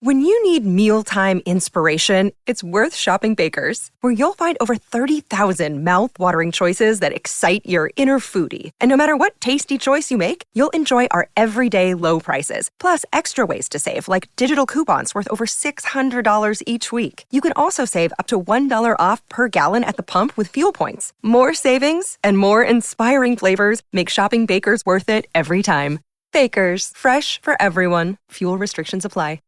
When you need mealtime inspiration, it's worth shopping Baker's, where you'll find over 30,000 mouth-watering choices that excite your inner foodie. And no matter what tasty choice you make, you'll enjoy our everyday low prices, plus extra ways to save, like digital coupons worth over $600 each week. You can also save up to $1 off per gallon at the pump with fuel points. More savings and more inspiring flavors make shopping Baker's worth it every time. Baker's, fresh for everyone. Fuel restrictions apply.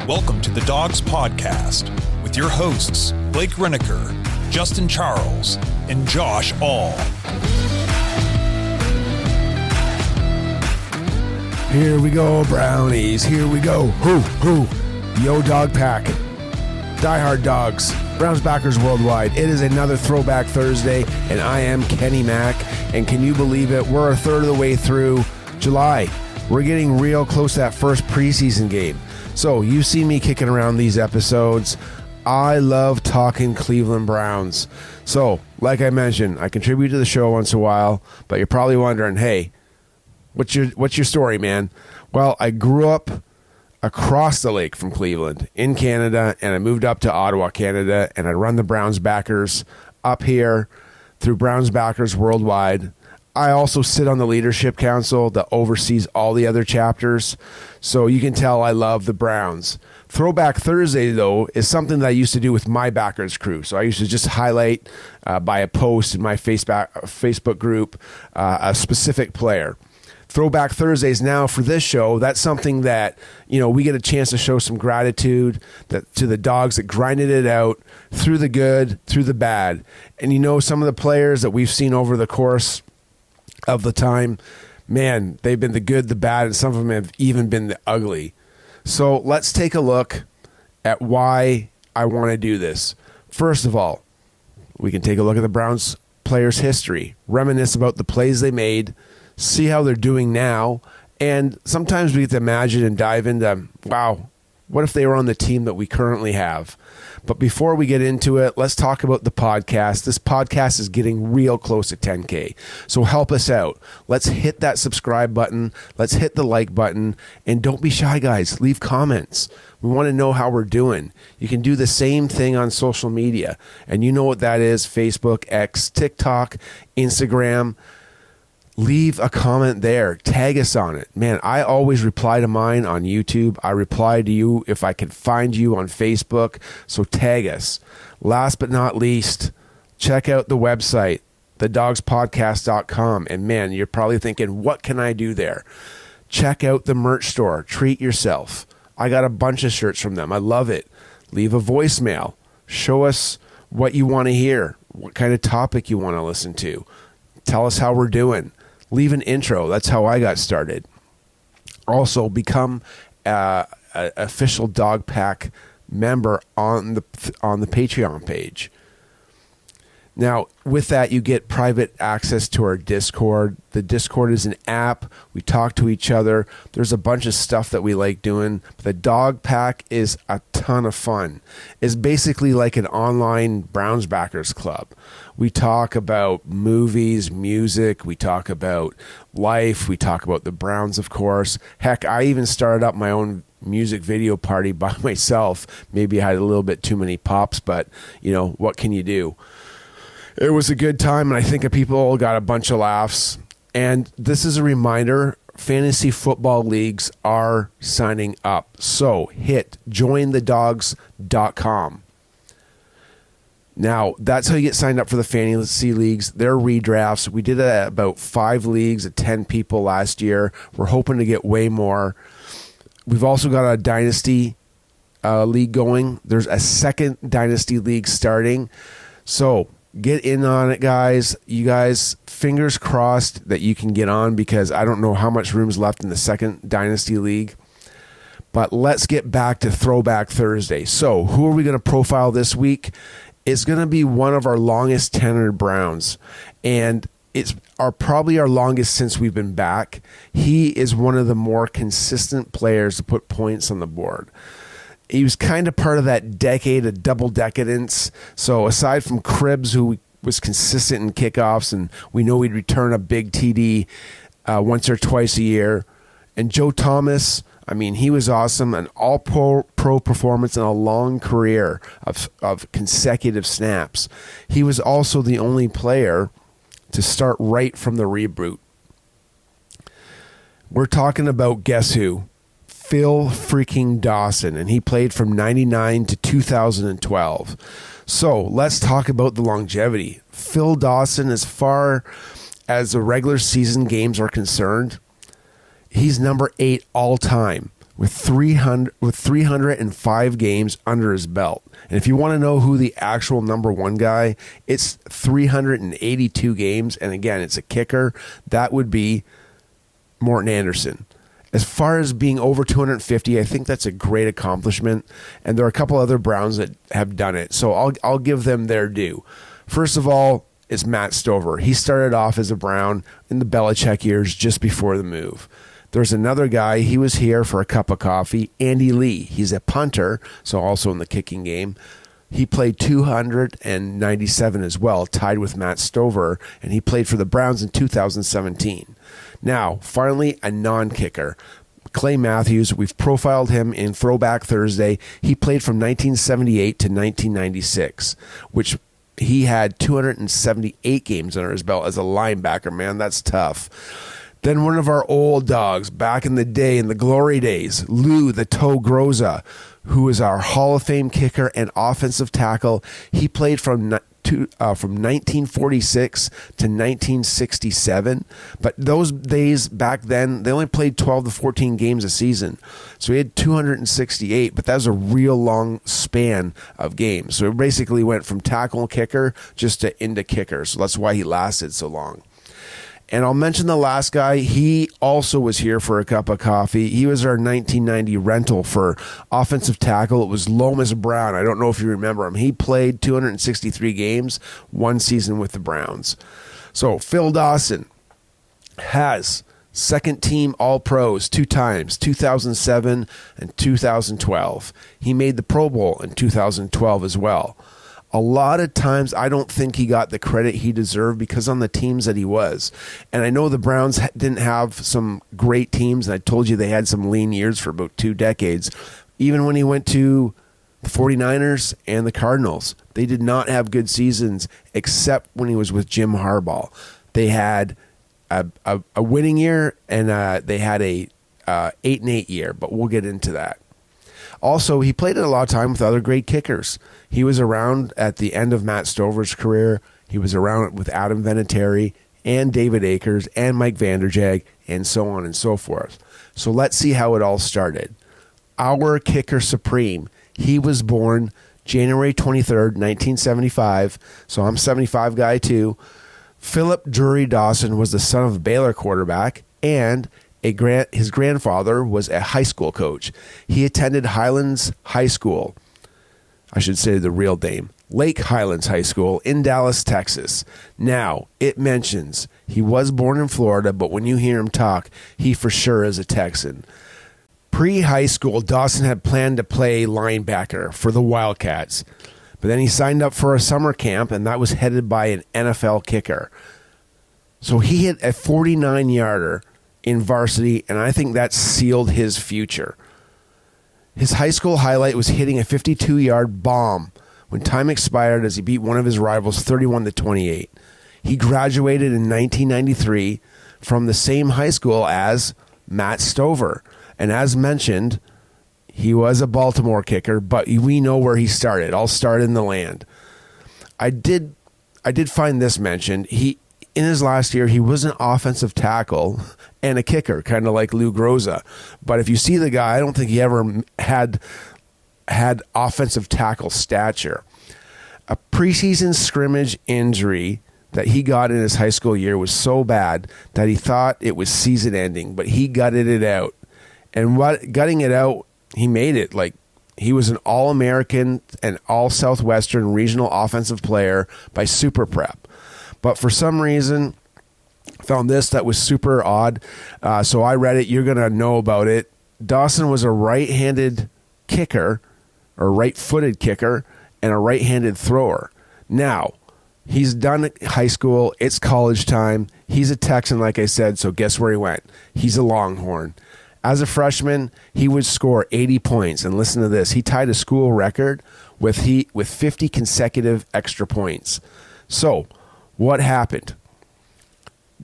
Welcome to the Dogs Podcast with your hosts, Blake Reneker, Justin Charles, and Josh All. Here we go, Brownies. Here we go. Hoo. Yo, Dog Pack. Diehard Dogs. Browns backers worldwide. It is another Throwback Thursday, and I am Kenny Mack. And can you believe it? We're a third of the way through July. We're getting real close to that first preseason game. So you see me kicking around these episodes. I love talking Cleveland Browns. So, like I mentioned, I contribute to the show once in a while, but you're probably wondering, hey, what's your story, man? Well, I grew up across the lake from Cleveland in Canada, and I moved up to Ottawa, Canada, and I run the Browns backers up here through Browns backers worldwide. I also sit on the leadership council that oversees all the other chapters, so you can tell I love the Browns. Throwback Thursday, though, is something that I used to do with my backers crew. So I used to just highlight by a post in my Facebook group a specific player. Throwback Thursdays now for this show, that's something that, we get a chance to show some gratitude to the dogs that grinded it out through the good, through the bad. And some of the players that we've seen over the course of the time, man, they've been the good, the bad, and some of them have even been the ugly. So let's take a look at why I want to do this. First of all, we can take a look at the Browns players' history, reminisce about the plays they made, see how they're doing now, and sometimes we get to imagine and dive into, wow, what if they were on the team that we currently have? But before we get into it, let's talk about the podcast. This podcast is getting real close to 10K. So help us out. Let's hit that subscribe button. Let's hit the like button. And don't be shy, guys. Leave comments. We want to know how we're doing. You can do the same thing on social media. And you know what that is: Facebook, X, TikTok, Instagram. Leave a comment there. Tag us on it. Man, I always reply to mine on YouTube. I reply to you if I can find you on Facebook. So tag us. Last but not least, check out the website, thedogspodcast.com. And man, you're probably thinking, what can I do there? Check out the merch store. Treat yourself. I got a bunch of shirts from them. I love it. Leave a voicemail. Show us what you want to hear, what kind of topic you want to listen to. Tell us how we're doing. Leave an intro. That's how I got started. Also, become an official Dog Pack member on the Patreon page. Now, with that, you get private access to our Discord. The Discord is an app. We talk to each other. There's a bunch of stuff that we like doing. The Dog Pack is a ton of fun. It's basically like an online Browns backers club. We talk about movies, music. We talk about life. We talk about the Browns, of course. Heck, I even started up my own music video party by myself. Maybe I had a little bit too many pops, but, what can you do? It was a good time, and I think people got a bunch of laughs. And this is a reminder, fantasy football leagues are signing up. So hit jointhedogs.com. Now, that's how you get signed up for the fantasy leagues. They're redrafts. We did about 5 leagues at 10 people last year. We're hoping to get way more. We've also got a dynasty league going. There's a second dynasty league starting. So get in on it, guys. You guys, fingers crossed that you can get on, because I don't know how much room's left in the second dynasty league. But let's get back to Throwback Thursday. So who are we going to profile this week? It's going to be one of our longest tenured Browns, and it's probably our longest since we've been back. He is one of the more consistent players to put points on the board. He was kind of part of that decade of double decadence. So aside from Cribbs, who was consistent in kickoffs, and we know he'd return a big TD once or twice a year. And Joe Thomas, I mean, he was awesome, an all-pro performance and a long career of consecutive snaps. He was also the only player to start right from the reboot. We're talking about, guess who? Phil freaking Dawson, and he played from 99 to 2012. So let's talk about the longevity. Phil Dawson, as far as the regular season games are concerned, he's number 8 all time with 305 games under his belt. And if you want to know who the actual number 1 guy, it's 382 games. And again, it's a kicker. That would be Morton Anderson. As far as being over 250, I think that's a great accomplishment. And there are a couple other Browns that have done it. So I'll give them their due. First of all, it's Matt Stover. He started off as a Brown in the Belichick years just before the move. There's another guy, he was here for a cup of coffee, Andy Lee. He's a punter, so also in the kicking game. He played 297 as well, tied with Matt Stover, and he played for the Browns in 2017. Now, finally, a non-kicker. Clay Matthews, we've profiled him in Throwback Thursday. He played from 1978 to 1996, which he had 278 games under his belt as a linebacker. Man, that's tough. Then one of our old dogs back in the day, in the glory days, Lou the Toe Groza, who is our Hall of Fame kicker and offensive tackle. He played from 1946 to 1967. But those days back then, they only played 12 to 14 games a season. So he had 268, but that was a real long span of games. So it basically went from tackle and kicker just to into kicker. So that's why he lasted so long. And I'll mention the last guy. He also was here for a cup of coffee. He was our 1990 rental for offensive tackle. It was Lomas Brown. I don't know if you remember him. He played 263 games, 1 season with the Browns. So Phil Dawson has second team All-Pros 2 times, 2007 and 2012. He made the Pro Bowl in 2012 as well. A lot of times, I don't think he got the credit he deserved because on the teams that he was. And I know the Browns didn't have some great teams, and I told you they had some lean years for about 2 decades. Even when he went to the 49ers and the Cardinals, they did not have good seasons except when he was with Jim Harbaugh. They had a winning year, and they had a 8-8 year, but we'll get into that. Also, he played a lot of time with other great kickers. He was around at the end of Matt Stover's career. He was around with Adam Vinatieri and David Akers and Mike Vanderjag and so on and so forth. So let's see how it all started. Our kicker supreme, he was born January 23rd, 1975. So I'm 75 guy too. Philip Drury Dawson was the son of a Baylor quarterback, and his grandfather was a high school coach. He attended Highlands High School. I should say the real name, Lake Highlands High School in Dallas, Texas. Now, it mentions he was born in Florida, but when you hear him talk, he for sure is a Texan. Pre-high school, Dawson had planned to play linebacker for the Wildcats, but then he signed up for a summer camp, and that was headed by an NFL kicker. So he hit a 49-yarder in varsity, and I think that sealed his future. His high school highlight was hitting a 52-yard bomb when time expired as he beat one of his rivals 31-28. He graduated in 1993 from the same high school as Matt Stover. And as mentioned, he was a Baltimore kicker, but we know where he started. All started in the land. I did find this mentioned. In his last year, he was an offensive tackle and a kicker, kind of like Lou Groza. But if you see the guy, I don't think he ever had offensive tackle stature. A preseason scrimmage injury that he got in his high school year was so bad that he thought it was season ending, but he gutted it out. And gutting it out, he made it. Like, he was an All-American and All-Southwestern regional offensive player by Super Prep. But for some reason, I found this that was super odd. So I read it. You're going to know about it. Dawson was a right-handed kicker, or right-footed kicker, and a right-handed thrower. Now, He's done high school. It's college time. He's a Texan, like I said, so guess where he went? He's a Longhorn. As a freshman, he would score 80 points. And listen to this. He tied a school record with 50 consecutive extra points. So what happened?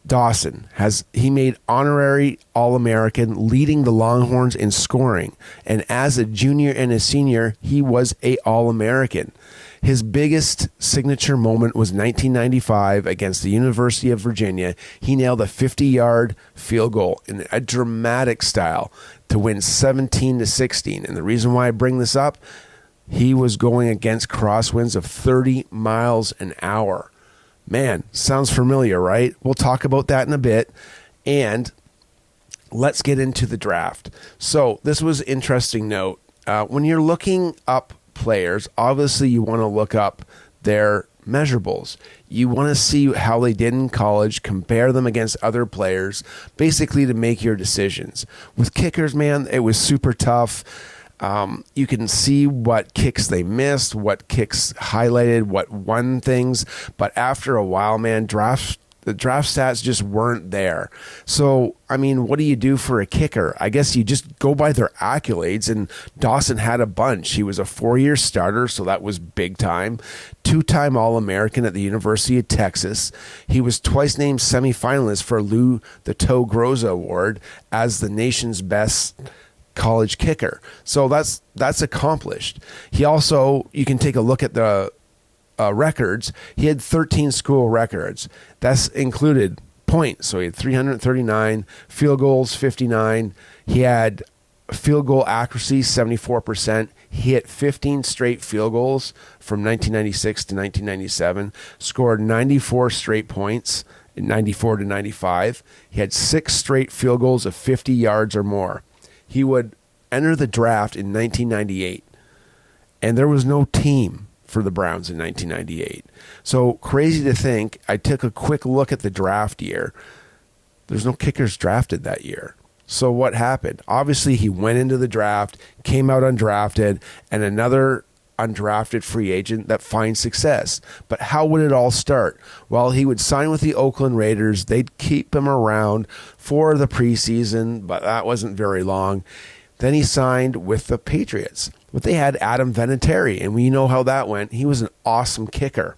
Dawson he made honorary All-American, leading the Longhorns in scoring. And as a junior and a senior, he was a All-American. His biggest signature moment was 1995 against the University of Virginia. He nailed a 50-yard field goal in a dramatic style to win 17-16. And the reason why I bring this up, he was going against crosswinds of 30 miles an hour. Man, sounds familiar, right? We'll talk about that in a bit. And let's get into the draft. So this was an interesting note. When you're looking up players, obviously you want to look up their measurables. You want to see how they did in college, compare them against other players, basically to make your decisions. With kickers, man, it was super tough. You can see what kicks they missed, what kicks highlighted, what won things. But after a while, man, the draft stats just weren't there. So, I mean, what do you do for a kicker? I guess you just go by their accolades, and Dawson had a bunch. He was a 4-year starter, so that was big time. 2-time All-American at the University of Texas. He was twice named semifinalist for Lou the Toe Groza Award as the nation's best college kicker. So that's accomplished. He also, you can take a look at the records. He had 13 school records. That's included points. So he had 339, field goals 59. He had field goal accuracy 74%. He hit 15 straight field goals from 1996 to 1997. Scored 94 straight points in 94 to 95. He had 6 straight field goals of 50 yards or more. He would enter the draft in 1998, and there was no team for the Browns in 1998. So crazy to think. I took a quick look at the draft year. There's no kickers drafted that year. So what happened? Obviously, he went into the draft, came out undrafted, and another undrafted free agent that finds success. But how would it all start? Well, he would sign with the Oakland Raiders. They'd keep him around for the preseason, but that wasn't very long. Then he signed with the Patriots. But they had Adam Vinatieri, and we know how that went. He was an awesome kicker.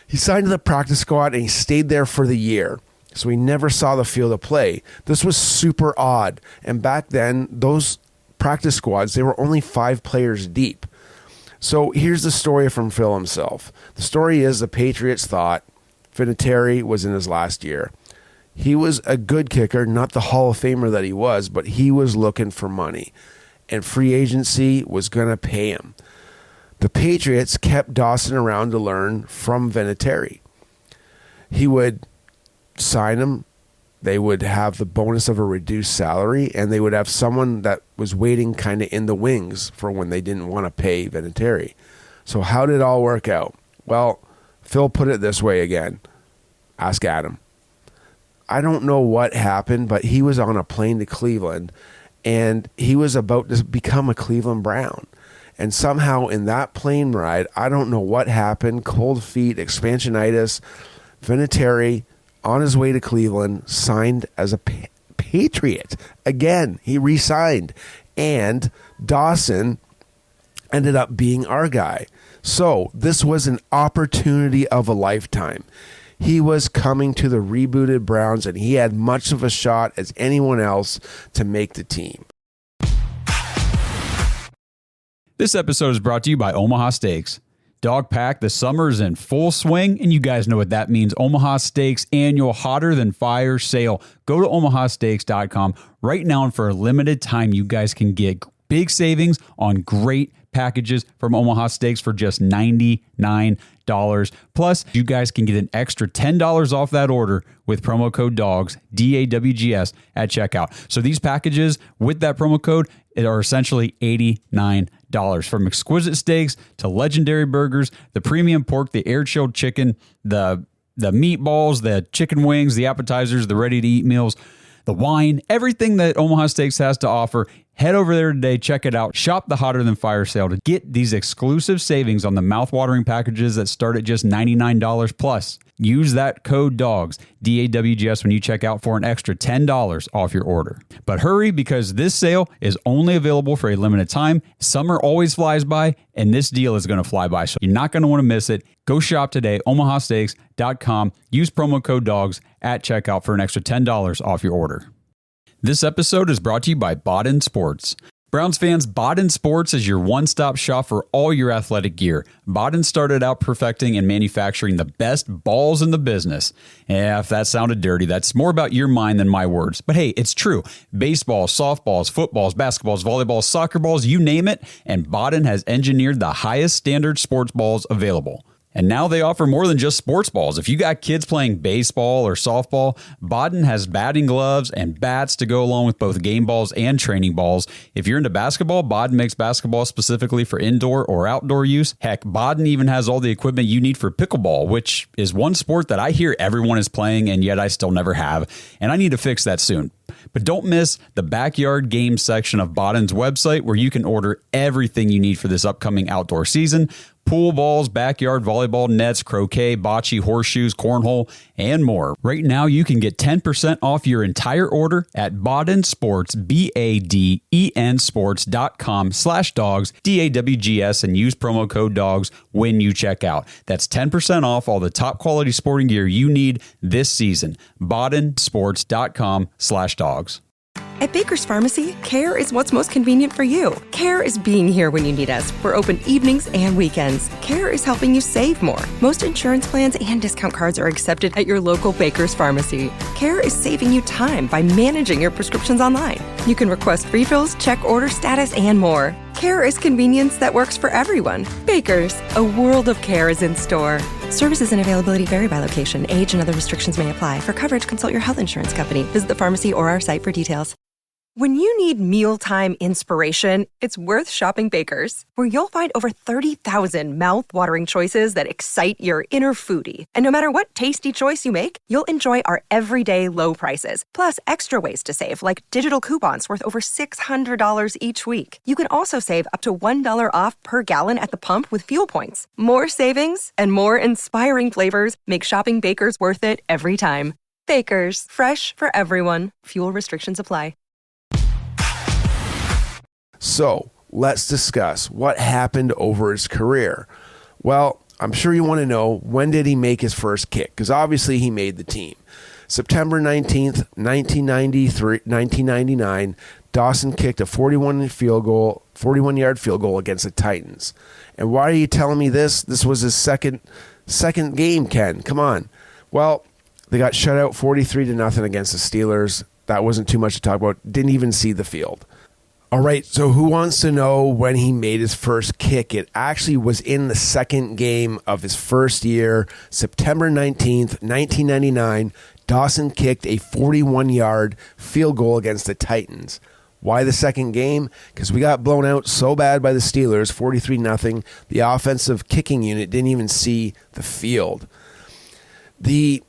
He signed to the practice squad, and he stayed there for the year. So he never saw the field of play. This was super odd. And back then, those practice squads, they were only 5 players deep. So here's the story from Phil himself. The story is the Patriots thought Vinatieri was in his last year. He was a good kicker, not the Hall of Famer that he was, but he was looking for money. And free agency was going to pay him. The Patriots kept Dawson around to learn from Vinatieri. He would sign him. They would have the bonus of a reduced salary, and they would have someone that was waiting kind of in the wings for when they didn't want to pay Vinatieri. So how did it all work out? Well, Phil put it this way again. Ask Adam. I don't know what happened, but he was on a plane to Cleveland, and he was about to become a Cleveland Brown. And somehow in that plane ride, I don't know what happened, cold feet, expansionitis, Vinatieri, on his way to Cleveland, signed as a Patriot. Again, he re-signed. And Dawson ended up being our guy. So this was an opportunity of a lifetime. He was coming to the rebooted Browns, and he had much of a shot as anyone else to make the team. This episode is brought to you by Omaha Steaks. Dog Pack, the summer is in full swing, and you guys know what that means. Omaha Steaks annual Hotter Than Fire sale. Go to omahasteaks.com right now, and for a limited time, you guys can get big savings on great packages from Omaha Steaks for just $99. Plus, you guys can get an extra $10 off that order with promo code DAWGS, DAWGS, at checkout. So these packages with that promo code are essentially $89. From exquisite steaks to legendary burgers, the premium pork, the air-chilled chicken, the meatballs, the chicken wings, the appetizers, the ready-to-eat meals, the wine, everything that Omaha Steaks has to offer Head over there today, check it out. Shop the Hotter Than Fire sale to get these exclusive savings on the mouthwatering packages that start at just $99 plus. Use that code DAWGS, DAWGS, when you check out for an extra $10 off your order. But hurry, because this sale is only available for a limited time. Summer always flies by, and this deal is going to fly by, so you're not going to want to miss it. Go shop today, omahasteaks.com. Use promo code DAWGS at checkout for an extra $10 off your order. This episode is brought to you by Baden Sports. Browns fans, Baden Sports is your one-stop shop for all your athletic gear. Baden started out perfecting and manufacturing the best balls in the business. Yeah, if that sounded dirty, that's more about your mind than my words. But hey, it's true. Baseballs, softballs, footballs, basketballs, volleyballs, soccer balls, you name it, and Baden has engineered the highest standard sports balls available. And now they offer more than just sports balls. If you got kids playing baseball or softball, Baden has batting gloves and bats to go along with both game balls and training balls. If you're into basketball, Baden makes basketball specifically for indoor or outdoor use. Heck, Baden even has all the equipment you need for pickleball, which is one sport that I hear everyone is playing and yet I still never have. And I need to fix that soon. But don't miss the backyard games section of Baden's website, where you can order everything you need for this upcoming outdoor season. Pool balls, backyard volleyball nets, croquet, bocce, horseshoes, cornhole, and more. Right now, you can get 10% off your entire order at Baden Sports, BADEN sports.com/dogs, DAWGS, and use promo code DAWGS when you check out. That's 10% off all the top quality sporting gear you need this season. BadenSports.com/dogs. At Baker's Pharmacy, care is what's most convenient for you. Care is being here when you need us. We're open evenings and weekends. Care is helping you save more. Most insurance plans and discount cards are accepted at your local Baker's Pharmacy. Care is saving you time by managing your prescriptions online. You can request refills, check order status, and more. Care is convenience that works for everyone. Baker's, a world of care is in store. Services and availability vary by location. Age and other restrictions may apply. For coverage, consult your health insurance company. Visit the pharmacy or our site for details. When you need mealtime inspiration, it's worth shopping Baker's, where you'll find over 30,000 mouth-watering choices that excite your inner foodie. And no matter what tasty choice you make, you'll enjoy our everyday low prices, plus extra ways to save, like digital coupons worth over $600 each week. You can also save up to $1 off per gallon at the pump with fuel points. More savings and more inspiring flavors make shopping Baker's worth it every time. Baker's, fresh for everyone. Fuel restrictions apply. So let's discuss what happened over his career. Well, I'm sure you want to know, when did he make his first kick? Because obviously he made the team. September 19th, 1999, Dawson kicked a 41-yard field goal against the Titans. And why are you telling me this? This was his second game, Ken. Come on. Well, they got shut out 43-0 against the Steelers. That wasn't too much to talk about. Didn't even see the field. All right, so who wants to know when he made his first kick? It actually was in the second game of his first year, September 19th, 1999. Dawson kicked a 41-yard field goal against the Titans. Why the second game? Because we got blown out so bad by the Steelers, 43-0. The offensive kicking unit didn't even see the field. The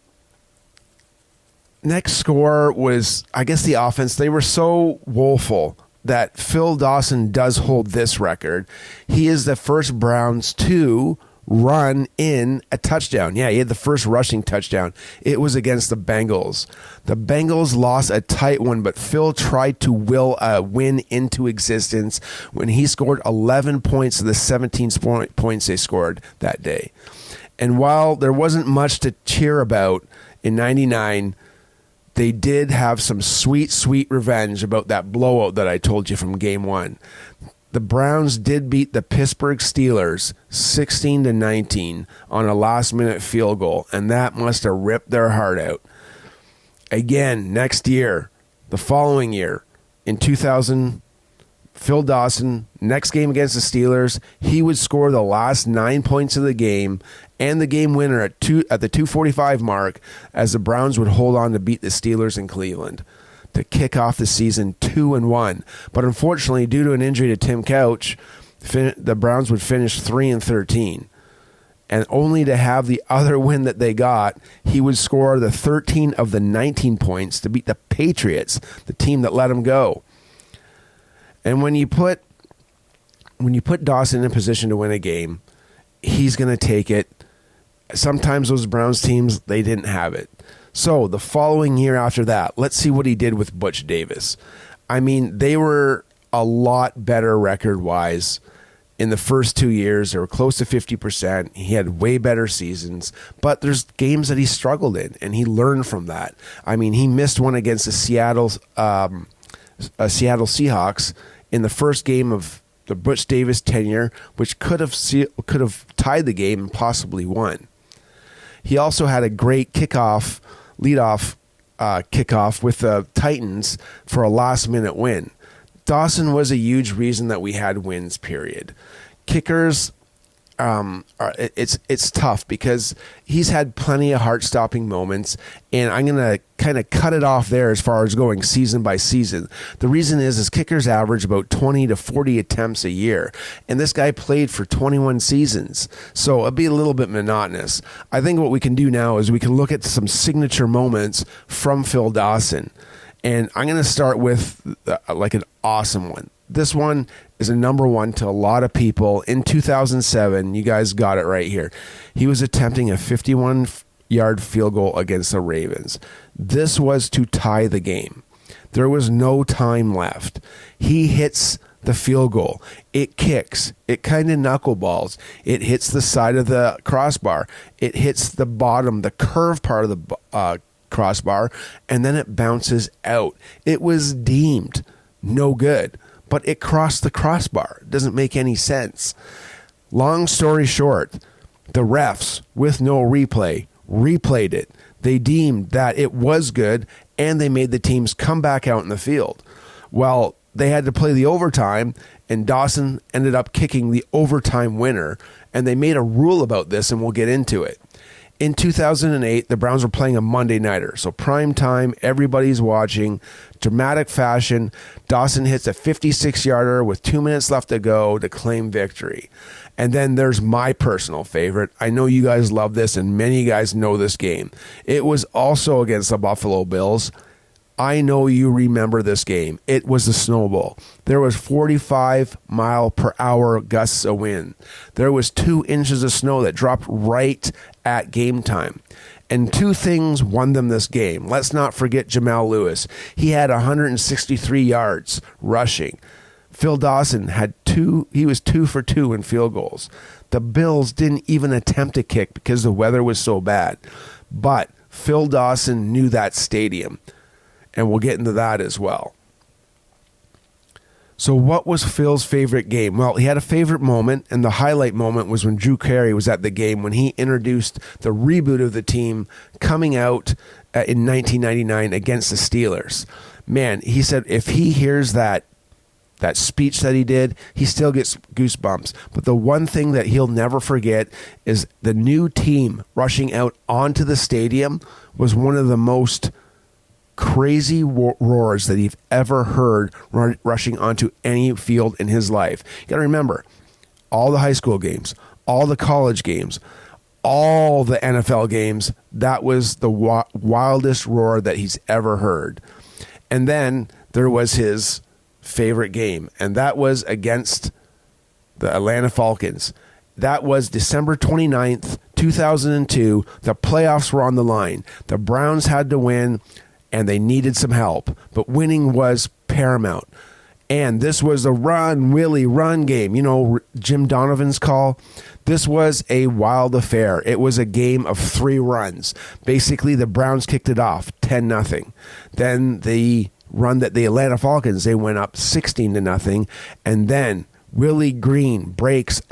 next score was, I guess, the offense. They were so woeful that Phil Dawson does hold this record. He is the first Browns to run in a touchdown. Yeah, he had the first rushing touchdown. It was against the Bengals. The Bengals lost a tight one, but Phil tried to will a win into existence when he scored 11 points of the 17 points they scored that day. And while there wasn't much to cheer about in 99, they did have some sweet, sweet revenge about that blowout that I told you from game one. The Browns did beat the Pittsburgh Steelers 16-19 on a last-minute field goal, and that must have ripped their heart out. Again, next year, the following year, in 2000, Phil Dawson, next game against the Steelers, he would score the last 9 points of the game and the game winner at the 2:45 mark, as the Browns would hold on to beat the Steelers in Cleveland to kick off the season 2-1. But unfortunately, due to an injury to Tim Couch, the Browns would finish 3-13. And only to have the other win that they got, he would score the 13 of the 19 points to beat the Patriots, the team that let him go. And when you put Dawson in a position to win a game, he's going to take it. Sometimes those Browns teams, they didn't have it. So the following year after that, let's see what he did with Butch Davis. I mean, they were a lot better record-wise in the first 2 years. They were close to 50%. He had way better seasons, but there's games that he struggled in, and he learned from that. I mean, he missed one against the Seattle Seahawks in the first game of the Butch Davis tenure, which could have tied the game and possibly won. He also had a great leadoff kickoff with the Titans for a last-minute win. Dawson was a huge reason that we had wins, period. Kickers, it's tough because he's had plenty of heart-stopping moments, and I'm going to kind of cut it off there as far as going season by season. The reason is kickers average about 20 to 40 attempts a year, and this guy played for 21 seasons, so it'd be a little bit monotonous. I think what we can do now is we can look at some signature moments from Phil Dawson, and I'm going to start with like an awesome one. This one is a number one to a lot of people. In 2007, you guys got it right here. He was attempting a 51-yard field goal against the Ravens. This was to tie the game. There was no time left. He hits the field goal. It kicks. It kind of knuckleballs. It hits the side of the crossbar. It hits the bottom, the curved part of the crossbar, and then it bounces out. It was deemed no good, but it crossed the crossbar. It doesn't make any sense. Long story short, the refs, with no replay, replayed it. They deemed that it was good, and they made the teams come back out in the field. Well, they had to play the overtime, and Dawson ended up kicking the overtime winner, and they made a rule about this, and we'll get into it. In 2008, the Browns were playing a Monday nighter, so prime time, everybody's watching, dramatic fashion. Dawson hits a 56-yarder with 2 minutes left to go to claim victory. And then there's my personal favorite. I know you guys love this, and many of you guys know this game. It was also against the Buffalo Bills. I know you remember this game. It was the Snow Bowl. There was 45-mile-per-hour gusts of wind. There was 2 inches of snow that dropped right at game time. And 2 things won them this game. Let's not forget Jamal Lewis. He had 163 yards rushing. Phil Dawson had 2. He was 2 for 2 in field goals. The Bills didn't even attempt a kick because the weather was so bad. But Phil Dawson knew that stadium. And we'll get into that as well. So what was Phil's favorite game? Well, he had a favorite moment, and the highlight moment was when Drew Carey was at the game when he introduced the reboot of the team coming out in 1999 against the Steelers. Man, he said if he hears that speech that he did, he still gets goosebumps. But the one thing that he'll never forget is the new team rushing out onto the stadium was one of the most crazy roars that he've ever heard rushing onto any field in his life. You got to remember, all the high school games, all the college games, all the NFL games, that was the wildest roar that he's ever heard. And then there was his favorite game, and that was against the Atlanta Falcons. That was December 29th, 2002. The playoffs were on the line. The Browns had to win, and they needed some help, but winning was paramount. And this was a run, Willie, run game. You know, Jim Donovan's call. This was a wild affair. It was a game of 3 runs. Basically, the Browns kicked it off 10-0. Then the run that the Atlanta Falcons, they went up 16-0. And then Willie Green breaks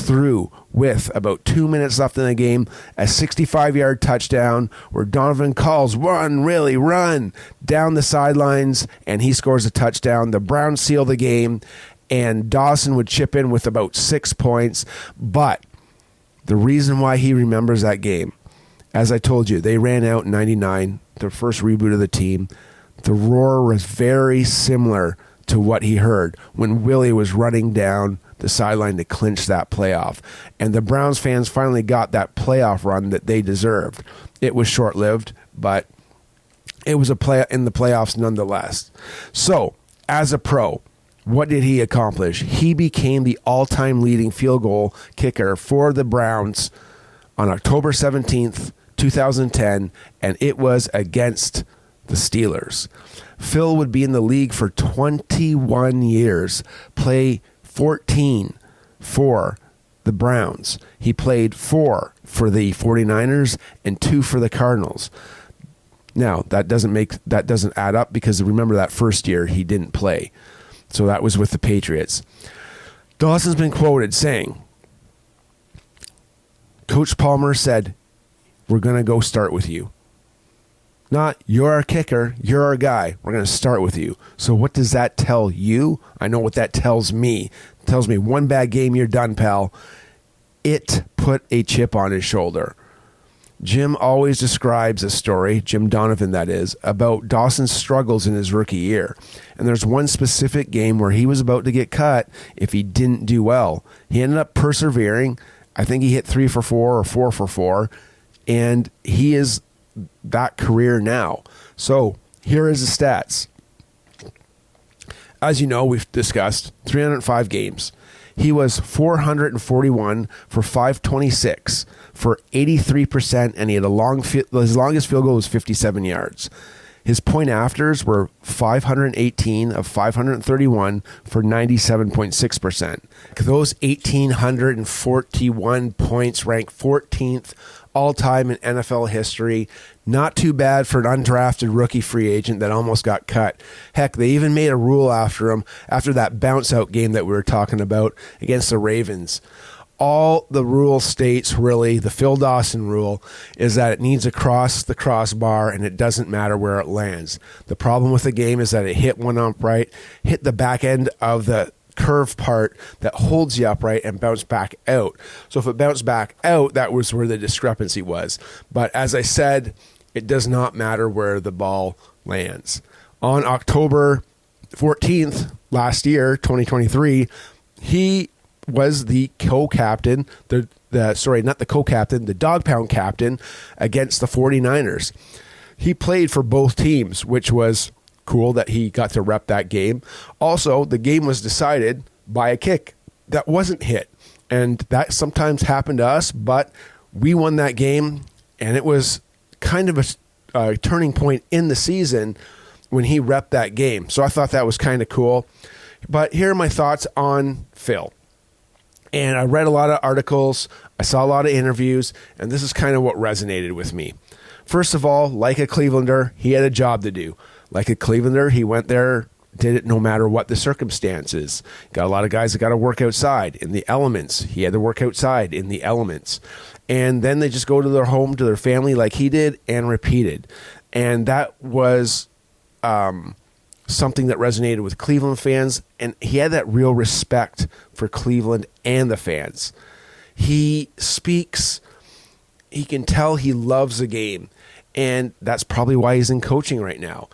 through with about 2 minutes left in the game, a 65-yard touchdown where Donovan calls, "Run, really, run," down the sidelines, and he scores a touchdown. The Browns seal the game, and Dawson would chip in with about 6 points. But the reason why he remembers that game, as I told you, they ran out in 99, their first reboot of the team. The roar was very similar to what he heard when Willie was running down the sideline to clinch that playoff. And the Browns fans finally got that playoff run that they deserved. It was short-lived, but it was a play in the playoffs nonetheless. So as a pro, what did he accomplish? He became the all-time leading field goal kicker for the Browns on October 17th, 2010, and it was against the Steelers. Phil would be in the league for 21 years, play 14 for the Browns. He played 4 for the 49ers and 2 for the Cardinals. Now, that doesn't add up because remember that first year he didn't play. So that was with the Patriots. Dawson's been quoted saying, Coach Palmer said, we're going to go start with you. Not, you're our kicker, you're our guy, we're going to start with you. So what does that tell you? I know what that tells me. It tells me one bad game, you're done, pal. It put a chip on his shoulder. Jim always describes a story, Jim Donovan that is, about Dawson's struggles in his rookie year. And there's one specific game where he was about to get cut if he didn't do well. He ended up persevering. I think he hit 3 for 4 or 4 for 4. And he is that career now. So here is the stats. As you know, we've discussed 305 games. He was 441 for 526 for 83%, and he had his longest field goal was 57 yards. His point afters were 518 of 531 for 97.6%. Those 1,841 points rank 14th all-time in NFL history. Not too bad for an undrafted rookie free agent that almost got cut. Heck, they even made a rule after him after that bounce-out game that we were talking about against the Ravens. All the rule states, really, the Phil Dawson rule, is that it needs to cross the crossbar and it doesn't matter where it lands. The problem with the game is that it hit one upright, hit the back end of the curve part that holds you upright and bounced back out. So if it bounced back out, that was where the discrepancy was. But as I said, it does not matter where the ball lands. On October 14th last year, 2023, he was the co-captain, the dog pound captain against the 49ers. He played for both teams, which was cool that he got to rep that game. Also, the game was decided by a kick that wasn't hit. And that sometimes happened to us, but we won that game, and it was kind of a turning point in the season when he repped that game. So I thought that was kind of cool. But here are my thoughts on Phil. And I read a lot of articles, I saw a lot of interviews, and this is kind of what resonated with me. First of all, like a Clevelander, he had a job to do. Like a Clevelander, he went there, did it no matter what the circumstances. Got a lot of guys that got to work outside in the elements. He had to work outside in the elements. And then they just go to their home, to their family like he did, and repeated. And that was something that resonated with Cleveland fans, and he had that real respect for Cleveland and the fans. He speaks, he can tell he loves the game, and that's probably why he's in coaching right now.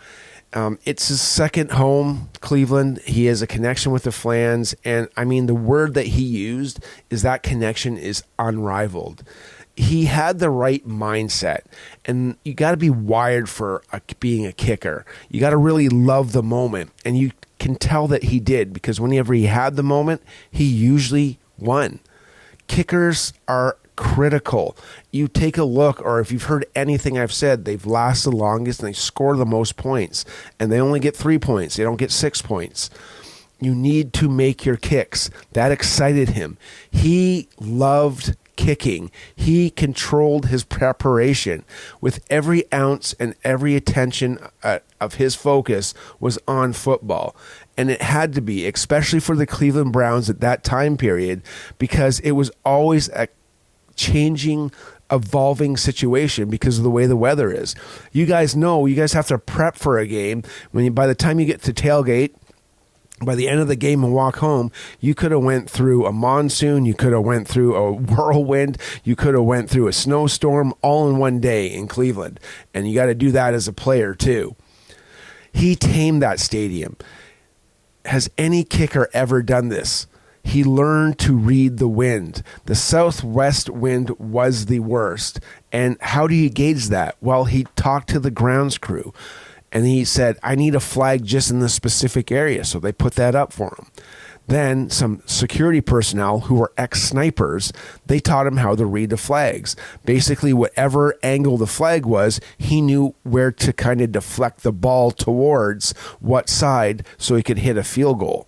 It's his second home, Cleveland. He has a connection with the fans, and I mean, the word that he used is that connection is unrivaled. He had the right mindset, and you got to be wired for being a kicker. You got to really love the moment, and you can tell that he did, because whenever he had the moment, he usually won. Kickers are critical. You take a look, or if you've heard anything I've said, they've lasted the longest and they score the most points, and they only get 3 points. They don't get 6 points. You need to make your kicks. That excited him. He loved kicking. He controlled his preparation with every ounce, and every attention of his focus was on football. And it had to be, especially for the Cleveland Browns at that time period, because it was always a changing, evolving situation because of the way the weather is. You guys know, you guys have to prep for a game. By the time you get to tailgate, by the end of the game and walk home, you could have went through a monsoon, you could have went through a whirlwind, you could have went through a snowstorm all in one day in Cleveland. And you got to do that as a player too. He tamed that stadium. Has any kicker ever done this? He learned to read the wind. The southwest wind was the worst. And how do you gauge that? Well, he talked to the grounds crew. And he said, I need a flag just in this specific area. So they put that up for him. Then some security personnel who were ex-snipers, they taught him how to read the flags. Basically, whatever angle the flag was, he knew where to kind of deflect the ball towards what side so he could hit a field goal.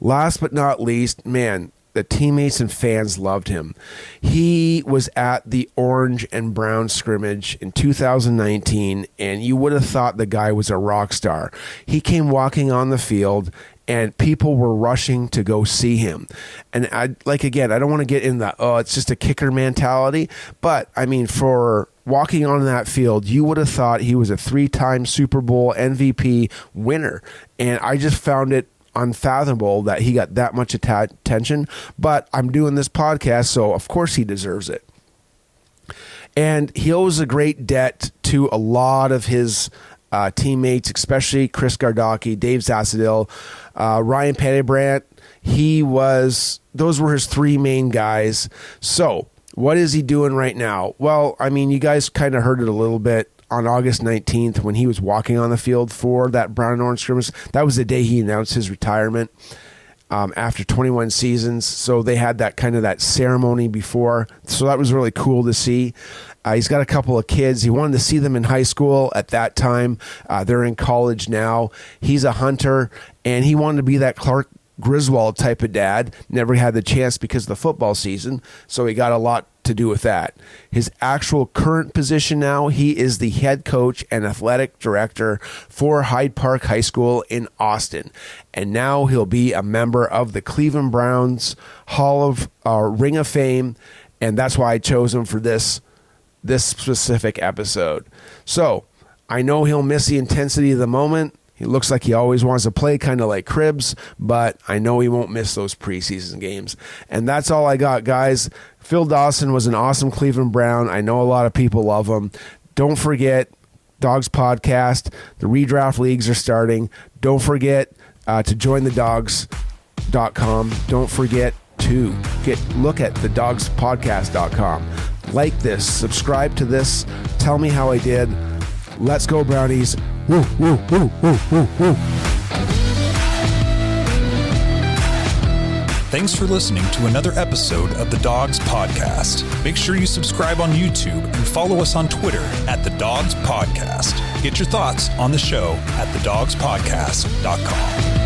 Last but not least, man, the teammates and fans loved him. He was at the orange and brown scrimmage in 2019, and you would have thought the guy was a rock star. He came walking on the field, and people were rushing to go see him. And I don't want to get in the, it's just a kicker mentality. But, I mean, for walking on that field, you would have thought he was a 3-time Super Bowl MVP winner. And I just found it unfathomable that he got that much attention. But I'm doing this podcast, so of course he deserves it. And he owes a great debt to a lot of his teammates, especially Chris Gardocki, Dave Zassadil, Ryan Pattybrandt. Those were his 3 main guys. So what is he doing right now? Well, I mean, you guys kind of heard it a little bit on August 19th when he was walking on the field for that brown and orange scrimmage. That was the day he announced his retirement after 21 seasons. So they had that ceremony before. So that was really cool to see. He's got a couple of kids. He wanted to see them in high school at that time. They're in college now. He's a hunter, and he wanted to be that Clark Griswold type of dad. Never had the chance because of the football season, so he got a lot to do with that. His actual current position now, he is the head coach and athletic director for Hyde Park High School in Austin. And now he'll be a member of the Cleveland Browns Hall of Ring of Fame, and that's why I chose him for this specific episode. So I know he'll miss the intensity of the moment. He looks like he always wants to play, kind of like Cribbs, but I know he won't miss those preseason games. And that's all I got, guys. Phil Dawson was an awesome Cleveland Brown. I know a lot of people love him. Don't forget, Dogs Podcast. The redraft leagues are starting. Don't forget to join thedogs.com. Don't forget to look at thedogspodcast.com. Like this, subscribe to this, tell me how I did. Let's go, Brownies. Woo, woo, woo, woo, woo, woo. Thanks for listening to another episode of the Dogs Podcast. Make sure you subscribe on YouTube and follow us on Twitter at The Dogs Podcast. Get your thoughts on the show at thedogspodcast.com.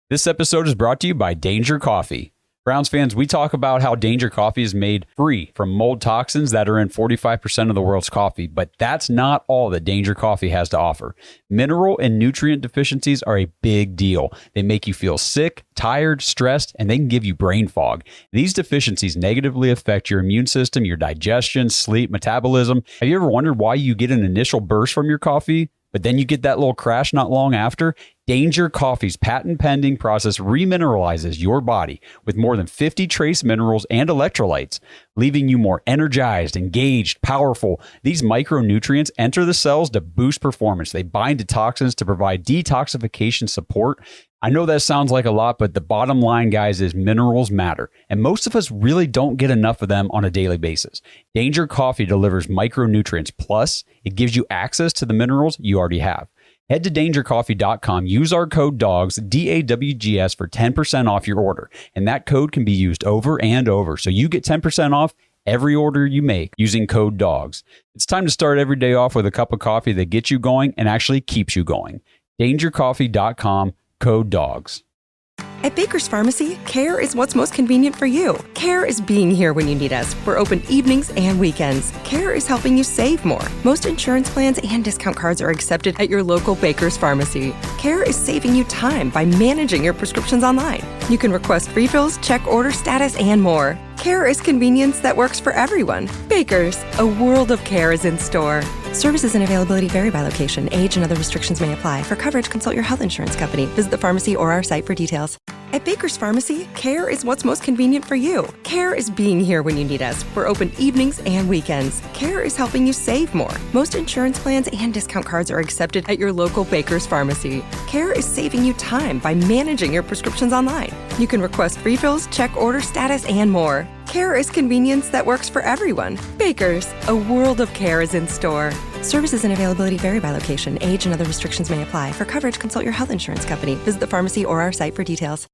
This episode is brought to you by Danger Coffee. Browns fans, we talk about how Danger Coffee is made free from mold toxins that are in 45% of the world's coffee, but that's not all that Danger Coffee has to offer. Mineral and nutrient deficiencies are a big deal. They make you feel sick, tired, stressed, and they can give you brain fog. These deficiencies negatively affect your immune system, your digestion, sleep, metabolism. Have you ever wondered why you get an initial burst from your coffee, but then you get that little crash not long after? Danger Coffee's patent-pending process remineralizes your body with more than 50 trace minerals and electrolytes, leaving you more energized, engaged, powerful. These micronutrients enter the cells to boost performance. They bind to toxins to provide detoxification support. I know that sounds like a lot, but the bottom line, guys, is minerals matter, and most of us really don't get enough of them on a daily basis. Danger Coffee delivers micronutrients, plus it gives you access to the minerals you already have. Head to dangercoffee.com, use our code DOGS, DAWGS, for 10% off your order, and that code can be used over and over, so you get 10% off every order you make using code DOGS. It's time to start every day off with a cup of coffee that gets you going and actually keeps you going. dangercoffee.com, code DOGS. At Baker's Pharmacy, care is what's most convenient for you. Care is being here when you need us. We're open evenings and weekends. Care is helping you save more. Most insurance plans and discount cards are accepted at your local Baker's Pharmacy. Care is saving you time by managing your prescriptions online. You can request refills, check order status, and more. Care is convenience that works for everyone. Baker's, a world of care is in store. Services and availability vary by location. Age and other restrictions may apply. For coverage, consult your health insurance company. Visit the pharmacy or our site for details. At Baker's Pharmacy, care is what's most convenient for you. Care is being here when you need us. We're open evenings and weekends. Care is helping you save more. Most insurance plans and discount cards are accepted at your local Baker's Pharmacy. Care is saving you time by managing your prescriptions online. You can request refills, check order status, and more. Care is convenience that works for everyone. Baker's, a world of care is in store. Services and availability vary by location. Age and other restrictions may apply. For coverage, consult your health insurance company. Visit the pharmacy or our site for details.